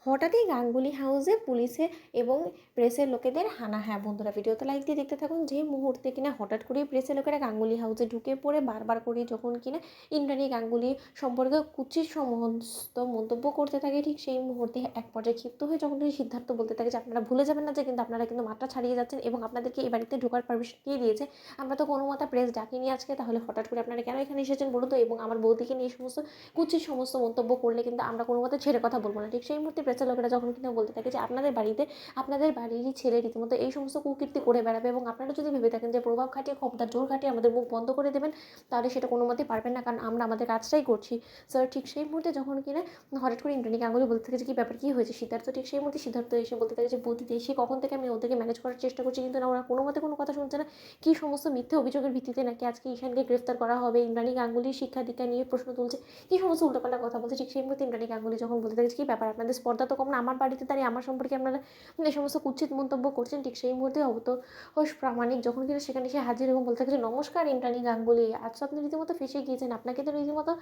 হঠাৎই গাঙ্গুলি হাউসে পুলিশে এবং প্রেসের লোকেদের হানা। হ্যাঁ বন্ধুরা, ভিডিওতে লাইক দিয়ে দেখতে থাকুন। যে মুহূর্তে কিনা হঠাৎ করেই প্রেসের লোকেরা গাঙ্গুলি হাউসে ঢুকে পড়ে বারবার করে যখন কিনা ইন্দ্রাণী গাঙ্গুলি সম্পর্কে কুৎসিত সমস্ত মন্তব্য করতে থাকে, ঠিক সেই মুহূর্তে এক পর্যায়ে ক্ষিপ্ত হয়ে যখন সিদ্ধার্থ বলতে থাকে যে আপনারা ভুলে যাবেন না যে কিন্তু আপনারা কিন্তু মাত্রা ছাড়িয়ে যাচ্ছেন এবং আপনাদেরকে এই বাড়িতে ঢোকার পারমিশন কে দিয়েছে? আমরা তো কোনো মতে প্রেস ডাকিনি আজকে, তাহলে হঠাৎ করে আপনারা কেন এখানে এসেছেন বলুন তো? এবং আমার বৌদিকে নিয়ে সমস্ত কুৎসিত সমস্ত মন্তব্য করলে কিন্তু আমরা কোনো মতে ছেড়ে কথা বলবো না। ঠিক সেই মুহূর্তে প্রেসের লোকেরা যখন কিন্তু বলতে থাকে যে আপনাদের বাড়িতে আপনাদের বাড়িরই ছেলে রীতিমতো এই সমস্ত কুকীর্তি করে বেড়াবে এবং আপনারা যদি ভেবে থাকেন যে প্রভাব খাটিয়ে ক্ষমতার জোর খাটিয়ে আমাদের মুখ বন্ধ করে দেবেন, তাহলে সেটা কোনো মতেই পারবেন না, কারণ আমরা আমাদের কাজটাই করছি স্যার। ঠিক সেই মুহূর্তে যখন কিনা হঠাৎ করে ইন্দ্রাণী গাঙ্গুলি বলতে থাকে যে কী ব্যাপার, কী হয়েছে সিদ্ধার্থ? ঠিক সেই মুহূর্তে সিদ্ধার্থ এসে বলতে থাকে যে বৌদিদি, সে কখন থেকে আমি ওদেরকে ম্যানেজ করার চেষ্টা করছি কিন্তু না, ওরা কোনো মতে কোনো কথা শুনছে না। কী সমস্ত মিথ্যে অভিযোগের ভিত্তিতে নাকি আজকে ঈশানকে গ্রেফতার করা হবে, ইন্দ্রাণী গাঙ্গুলির শিক্ষা দীক্ষা নিয়ে প্রশ্ন তুলছে, কী সমস্ত উল্টোপাল্টা কথা বলছে। ঠিক সেই মুহূর্তে ইন্দ্রাণী গাঙ্গুলি যখন বলতে থাকে কী ব্যাপার, আপনাদের স্পর্ধা তো কম না, আমার বাড়িতে দাঁড়িয়ে আমার সম্পর্কে আপনারা এই সমস্ত কুৎসিত মন্তব্য করছেন। ঠিক সেই মুহূর্তে অবতোষ প্রামাণিক যখন কিনা সেখানে এসে হাজির এবং বলতে থাকে যে নমস্কার ইন্দ্রাণী গাঙ্গুলি, আজ তো আপনি রীতিমতো ফেঁসে গিয়েছেন, আপনাকে তো রীতিমতো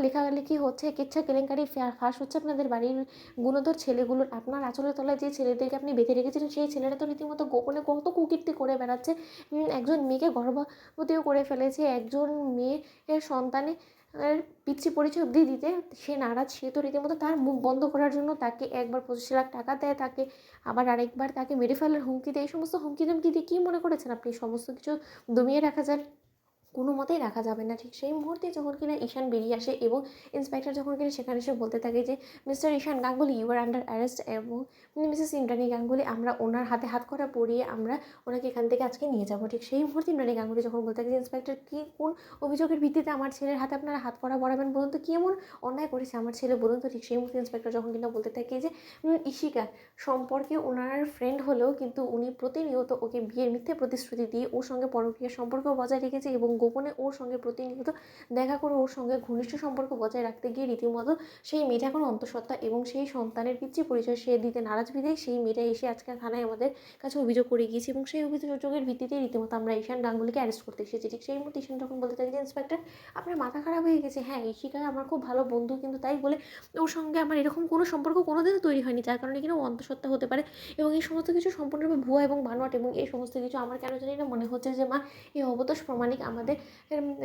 লেখালেখি হচ্ছে, কেচ্ছা কেলেঙ্কারি ফাঁস হচ্ছে আপনাদের বাড়ির গুণধর ছেলেগুলোর। আপনার আঁচলের তলায় যে ছেলেদেরকে আপনি বেঁধে রেখেছিলেন সেই ছেলেরা তো রীতিমতো গোপনে কত কুকীর্তি করে বেড়াচ্ছে। একজন মেয়েকে গর্ভবতীও করে ফেলেছে, একজন মেয়ের সন্তানে পিতৃ পরিচয় অবধি দিতে সে নারাজ। সে তো রীতিমতো তার মুখ বন্ধ করার জন্য তাকে একবার 25 লাখ টাকা দেয়, তাকে আবার আরেকবার তাকে মেরে ফেলার হুমকি দেয়। এই সমস্ত হুমকি ধমকি দিয়ে কী মনে করেছেন আপনি সমস্ত কিছু দমিয়ে রাখা যায়? কোনো মতেই রাখা যাবে না। ঠিক সেই মুহূর্তে যখন কিনা ঈশান বেরিয়ে আসে এবং ইন্সপেক্টর যখন কিনা সেখানে এসে বলতে থাকে যে Mr Ishan Ganguly, you are under arrest, এবং মিসেস ইন্দ্রাণী গাঙ্গুলি, আমরা ওনার হাতে হাত করা পরিয়ে আমরা ওনাকে এখান থেকে আজকে নিয়ে যাবো। ঠিক সেই মুহূর্তে ইন্দ্রাণী গাঙ্গুলি যখন বলতে থাকে যে ইন্সপেক্টর, কী কোন অভিযোগের ভিত্তিতে আমার ছেলের হাতে আপনারা হাত করা পরাবেন বলুন তো? কী এমন অন্যায় করেছে আমার ছেলে বলুন তো? ঠিক সেই মুহূর্তে ইন্সপেক্টর যখন কিনা বলতে থাকে যে ইশিকা সম্পর্কে ওনার ফ্রেন্ড হলেও কিন্তু উনি প্রতিনিয়ত ওকে বিয়ের মিথ্যে প্রতিশ্রুতি দিয়ে ওর সঙ্গে পরকীয়া সম্পর্ক বজায় রেখেছে এবং গোপনে ওর সঙ্গে প্রতিনিয়ত দেখা করে ওর সঙ্গে ঘনিষ্ঠ সম্পর্ক বজায় রাখতে গিয়ে রীতিমতো সেই মেয়েটা এখন অন্তঃসত্ত্বা এবং সেই সন্তানের পিতৃ পরিচয় সে দিতে নারাজ বিধায় সেই মেয়েটা এসে আজকে থানায় আমাদের কাছে অভিযোগ করে গিয়েছে এবং সেই অভিযোগের ভিত্তিতে রীতিমতো আমরা ঈশান গাঙ্গুলিকে অ্যারেস্ট করতে এসেছি। ঠিক সেই মুহূর্তে ঈশান যখন বলতে থাকে যে ইন্সপেক্টর, আপনার মাথা খারাপ হয়ে গেছে? হ্যাঁ, ঈশিকা আমার খুব ভালো বন্ধু, কিন্তু তাই বলে ওর সঙ্গে আমার এরকম কোনো সম্পর্ক কোনোদিনও তৈরি হয়নি যার কারণে কিনা ও অন্তঃসত্ত্বা হতে পারে এবং এই সমস্ত কিছু সম্পূর্ণরূপে ভুয়া এবং বানোয়াট। এবং এই সমস্ত কিছু আমার কেন জানি না মনে হচ্ছে যে মা, এই অবতোষ প্রমাণিক আমাদের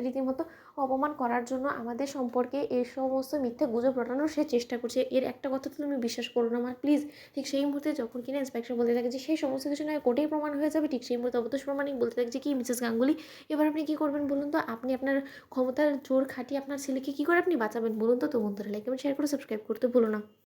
রীতিমতো অপমান করার জন্য আমাদের সম্পর্কে এই সমস্ত মিথ্যে গুজব রটানোর সে চেষ্টা করছে। এর একটা কথা তো তুমি বিশ্বাস করো না মা, প্লিজ। ঠিক সেই মুহূর্তে যখন কিনা ইন্সপেক্টর বলতে থাকে যে সেই সমস্ত কিছু নয় কোর্টেই প্রমাণ হয়ে যাবে, ঠিক সেই মুহূর্তে অবতোষ প্রমাণিক বলতে থাকে যে কি মিসেস গাঙ্গুলি, এবার আপনি কী করবেন বলুন তো? আপনি আপনার ক্ষমতার জোর খাটিয়ে আপনার ছেলেকে কী করে আপনি বাঁচাবেন বলুন তো? তো বন্ধুরা, লাইক এবং শেয়ার করে সাবস্ক্রাইব করতে ভুলো না।